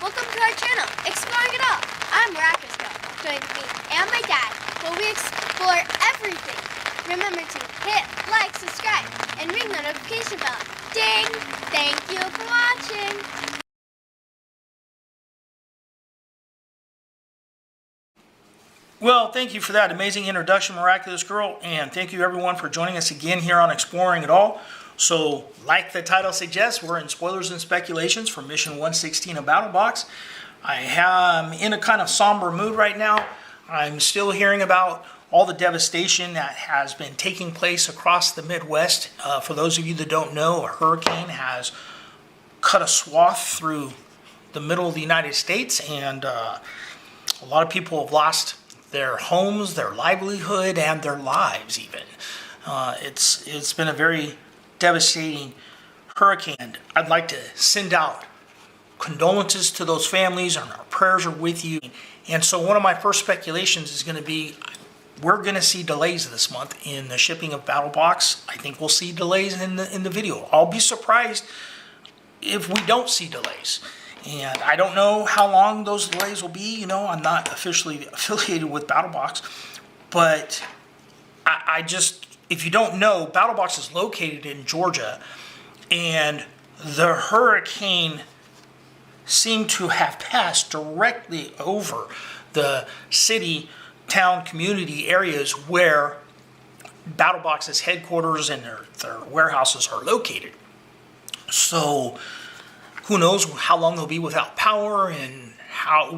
welcome to our channel, Exploring It All. I'm Miraculous. Join me and my dad where we explore everything. Remember to hit like, subscribe, and ring the notification bell. Ding! Thank you for watching. Well, thank you for that amazing introduction, Miraculous Girl, and thank you everyone for joining us again here on Exploring It All. So, like the title suggests, we're in spoilers and speculations for Mission 116 of Battlebox. I am in a kind of somber mood right now. I'm still hearing about all the devastation that has been taking place across the Midwest. For those of you that don't know, a hurricane has cut a swath through the middle of the United States, and a lot of people have lost their homes, their livelihood, and their lives even. It's been a very devastating hurricane. And I'd like to send out condolences to those families, and our prayers are with you. And so one of my first speculations is going to be, we're going to see delays this month in the shipping of Battlebox. I think we'll see delays in the video. I'll be surprised if we don't see delays. And I don't know how long those delays will be. You know, I'm not officially affiliated with Battlebox, but I just, if you don't know, Battlebox is located in Georgia, and the hurricane seemed to have passed directly over the city, town, community areas where Battlebox's headquarters and their warehouses are located. So who knows how long they'll be without power, and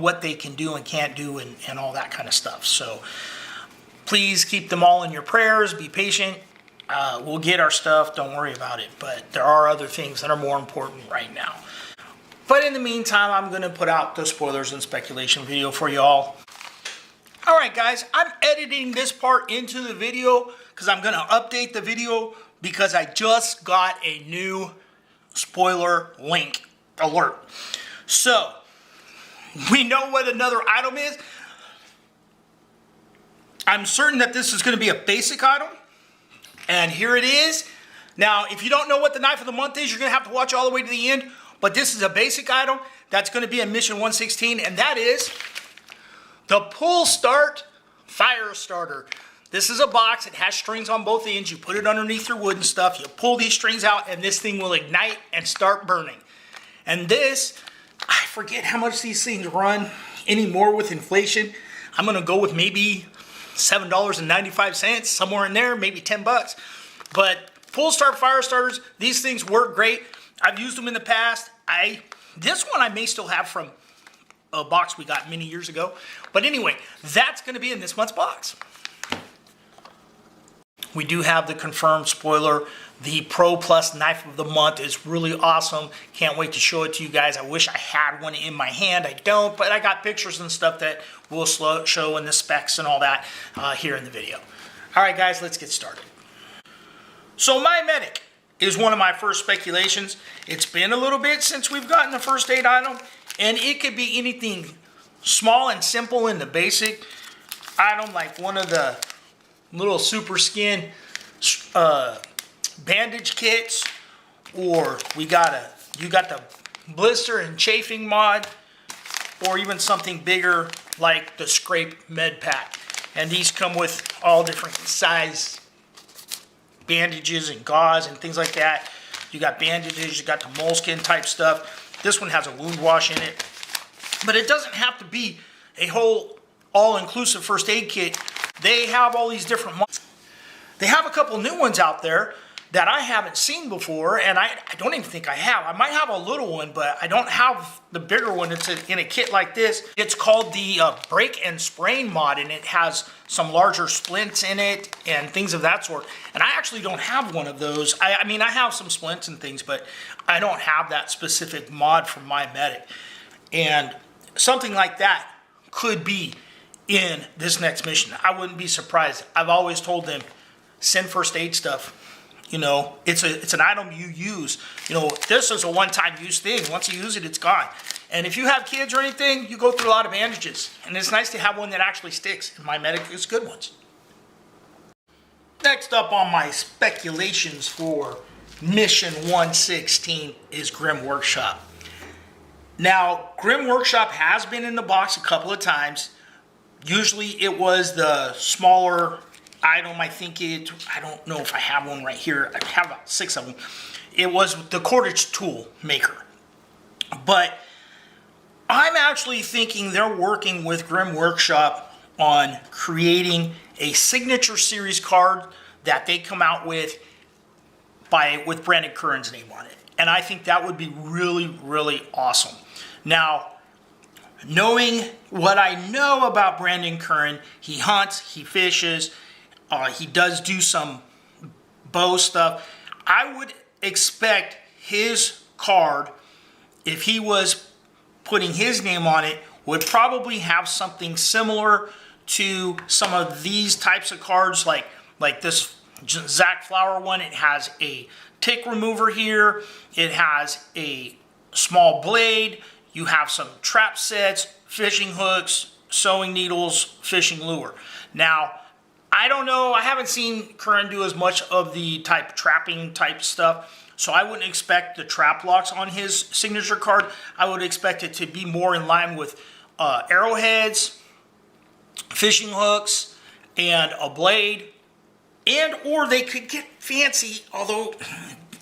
what they can do and can't do, and all that kind of stuff. So please keep them all in your prayers. Be patient. We'll get our stuff. Don't worry about it. But there are other things that are more important right now. But in the meantime, I'm going to put out the spoilers and speculation video for y'all. All right, guys. I'm editing this part into the video because I'm going to update the video because I just got a new spoiler link alert. So we know what another item is. I'm certain that this is going to be a basic item, and here it is. Now, if you don't know what the knife of the month is, you're going to have to watch all the way to the end, but this is a basic item that's going to be in Mission 116, and that is the Pull Start Fire Starter. This is a box. It has strings on both ends. You put it underneath your wood and stuff. You pull these strings out, and this thing will ignite and start burning. And this, I forget how much these things run anymore with inflation. I'm going to go with maybe $7.95, somewhere in there, maybe 10 bucks. But Pull Start Fire Starters, these things work great. I've used them in the past. This one I may still have from a box we got many years ago. But anyway, that's going to be in this month's box. We do have the confirmed spoiler. The Pro Plus Knife of the Month is really awesome. Can't wait to show it to you guys. I wish I had one in my hand. I don't, but I got pictures and stuff that we'll show in the specs and all that here in the video. All right, guys, let's get started. So My Medic is one of my first speculations. It's been a little bit since we've gotten the first aid item, and it could be anything small and simple in the basic item, like one of the little super skin bandage kits, or you got the blister and chafing mod, or even something bigger like the scrape med pack. And these come with all different size bandages and gauze and things like that. You got bandages, you got the moleskin type stuff. This one has a wound wash in it, but it doesn't have to be a whole all-inclusive first aid kit. They have all these different models. They have a couple new ones out there that I haven't seen before, and I don't even think I have. I might have a little one, but I don't have the bigger one. It's in a kit like this. It's called the Break and Sprain mod, and it has some larger splints in it and things of that sort. And I actually don't have one of those. I mean, I have some splints and things, but I don't have that specific mod for My Medic. And something like that could be in this next mission. I wouldn't be surprised. I've always told them, send first aid stuff. You know, it's an item you use. You know, this is a one-time use thing. Once you use it, it's gone. And if you have kids or anything, you go through a lot of bandages. And it's nice to have one that actually sticks. And My Medic is good ones. Next up on my speculations for Mission 116 is Grim Workshop. Now, Grim Workshop has been in the box a couple of times. Usually it was the smaller item. I don't know if I have one right here. I have about 6 of them. It was the cordage tool maker. But I'm actually thinking they're working with Grim Workshop on creating a signature series card that they come out with Brandon Curran's name on it. And I think that would be really, really awesome. Now, knowing what I know about Brandon Curran, he hunts, he fishes, he does do some bow stuff. I would expect his card, if he was putting his name on it, would probably have something similar to some of these types of cards, like this Zach Flower one. It has a tick remover here. It has a small blade. You have some trap sets, fishing hooks, sewing needles, fishing lure. Now, I don't know. I haven't seen Curran do as much of the trapping type stuff. So I wouldn't expect the trap locks on his signature card. I would expect it to be more in line with arrowheads, fishing hooks, and a blade. Or they could get fancy, although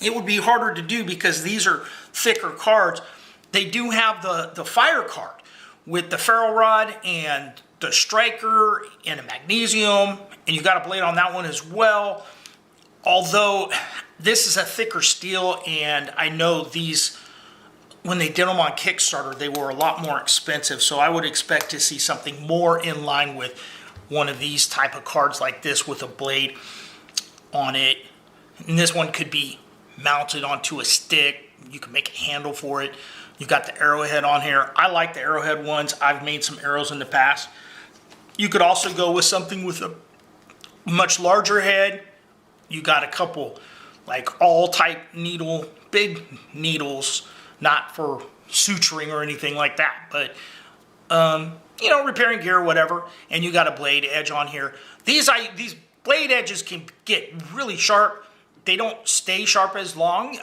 it would be harder to do because these are thicker cards. They do have the fire card with the ferro rod and the striker and a magnesium, and you got a blade on that one as well. Although this is a thicker steel, and I know these, when they did them on Kickstarter, they were a lot more expensive. So I would expect to see something more in line with one of these type of cards like this with a blade on it. And this one could be mounted onto a stick. You can make a handle for it. You got the arrowhead on here. I like the arrowhead ones. I've made some arrows in the past. You could also go with something with a much larger head. You got a couple like all type needle, big needles, not for suturing or anything like that, but you know, repairing gear or whatever. And you got a blade edge on here. These blade edges can get really sharp. They don't stay sharp as long,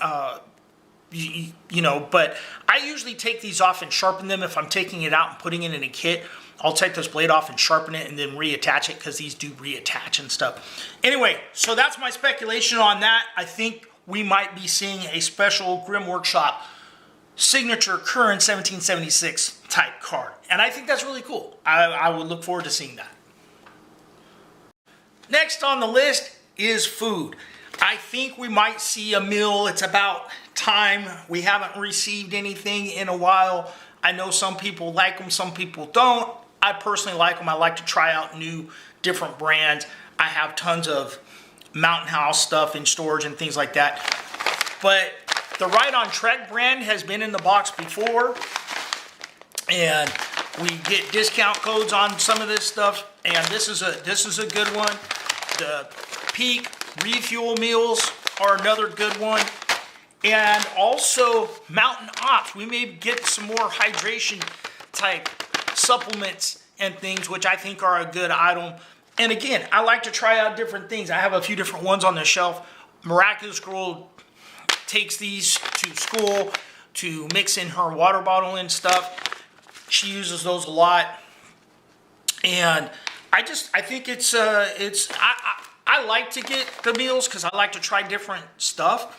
you know, but I usually take these off and sharpen them if I'm taking it out and putting it in a kit. I'll take this blade off and sharpen it and then reattach it because these do reattach and stuff. Anyway, so that's my speculation on that. I think we might be seeing a special Grim Workshop signature Curran 1776 type card. And I think that's really cool. I would look forward to seeing that. Next on the list is food. I think we might see a meal. It's about time. We haven't received anything in a while. I know some people like them, some people don't. I personally like them. I like to try out new, different brands. I have tons of Mountain House stuff in storage and things like that. But the Right on Trek brand has been in the box before. And we get discount codes on some of this stuff. And this is a good one. The Peak Refuel Meals are another good one. And also Mountain Ops. We may get some more hydration type supplements and things, which I think are a good item. And again, I like to try out different things. I have a few different ones on the shelf. Miraculous Girl takes these to school to mix in her water bottle and stuff. She uses those a lot. And I think I like to get the meals because I like to try different stuff.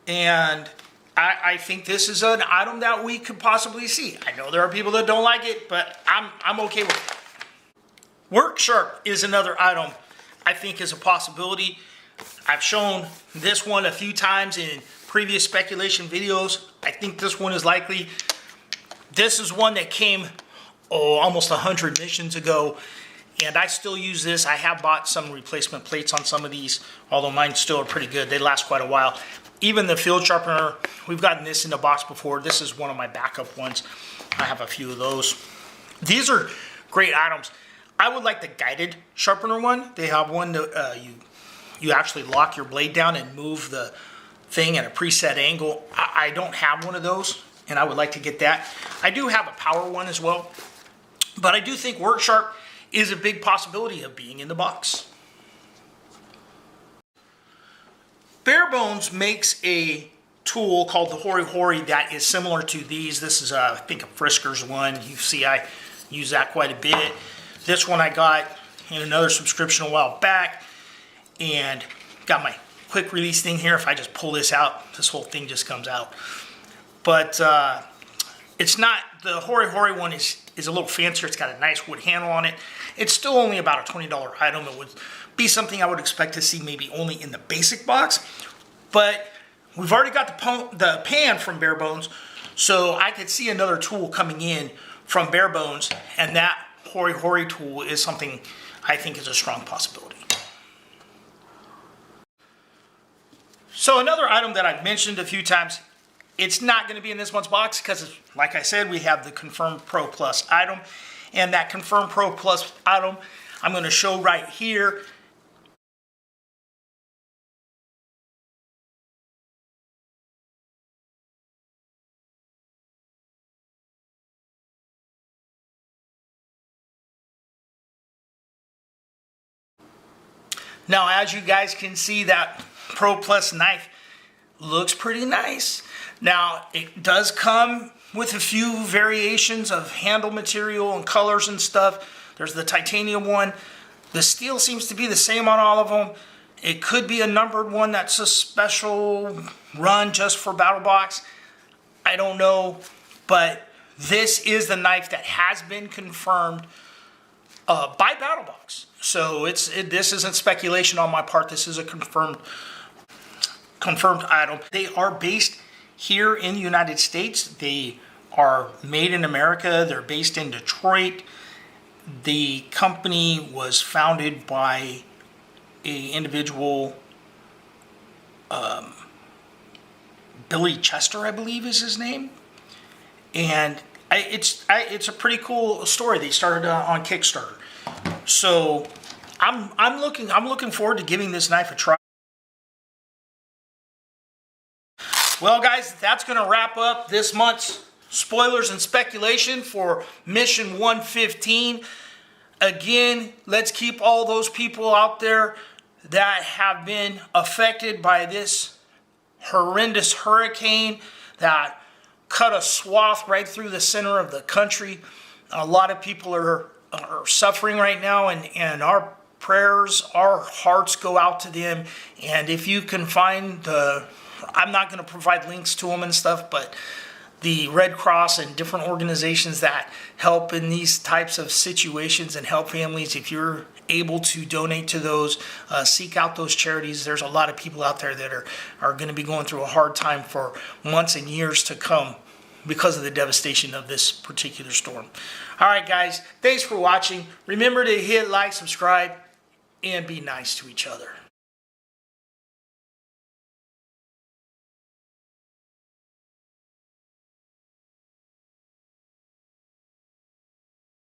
And I think this is an item that we could possibly see. I know there are people that don't like it, but I'm okay with it. Work Sharp is another item I think is a possibility. I've shown this one a few times in previous speculation videos. I think this one is likely. This is one that came almost 100 missions ago, and I still use this. I have bought some replacement plates on some of these, although mine still are pretty good. They last quite a while. Even the field sharpener, we've gotten this in the box before. This is one of my backup ones. I have a few of those. These are great items. I would like the guided sharpener one. They have one that you actually lock your blade down and move the thing at a preset angle. I don't have one of those, and I would like to get that. I do have a power one as well, but I do think Work Sharp is a big possibility of being in the box. Bare Bones makes a tool called the Hori Hori that is similar to these. This is, I think, a Frisker's one. You see I use that quite a bit. This one I got in another subscription a while back, and got my quick release thing here. If I just pull this out, this whole thing just comes out. But it's not, the Hori Hori one is a little fancier. It's got a nice wood handle on it. It's still only about a $20 item. It would be something I would expect to see maybe only in the basic box. But we've already got the pan from Bare Bones, so I could see another tool coming in from Bare Bones, and that Hori Hori tool is something I think is a strong possibility. So another item that I've mentioned a few times, it's not going to be in this month's box because, like I said, we have the Confirmed Pro Plus item, and that Confirmed Pro Plus item I'm going to show right here. Now, as you guys can see, that Pro Plus knife looks pretty nice. Now, it does come with a few variations of handle material and colors and stuff. There's the titanium one. The steel seems to be the same on all of them. It could be a numbered one that's a special run just for Battlebox. I don't know, but this is the knife that has been confirmed by Battlebox. So this isn't speculation on my part. This is a confirmed item. They are based here in the United States. They are made in America. They're based in Detroit. The company was founded by an individual, Billy Chester, I believe is his name. And it's a pretty cool story. They started on Kickstarter. So I'm looking forward to giving this knife a try. Well, guys, that's going to wrap up this month's spoilers and speculation for Mission 115. Again, let's keep all those people out there that have been affected by this horrendous hurricane that cut a swath right through the center of the country. A lot of people are suffering right now, and our prayers, our hearts go out to them. And if you can find I'm not going to provide links to them and stuff, but the Red Cross and different organizations that help in these types of situations and help families, if you're able to donate to those, seek out those charities. There's a lot of people out there that are going to be going through a hard time for months and years to come because of the devastation of this particular storm. All right, guys, thanks for watching. Remember to hit like, subscribe, and be nice to each other.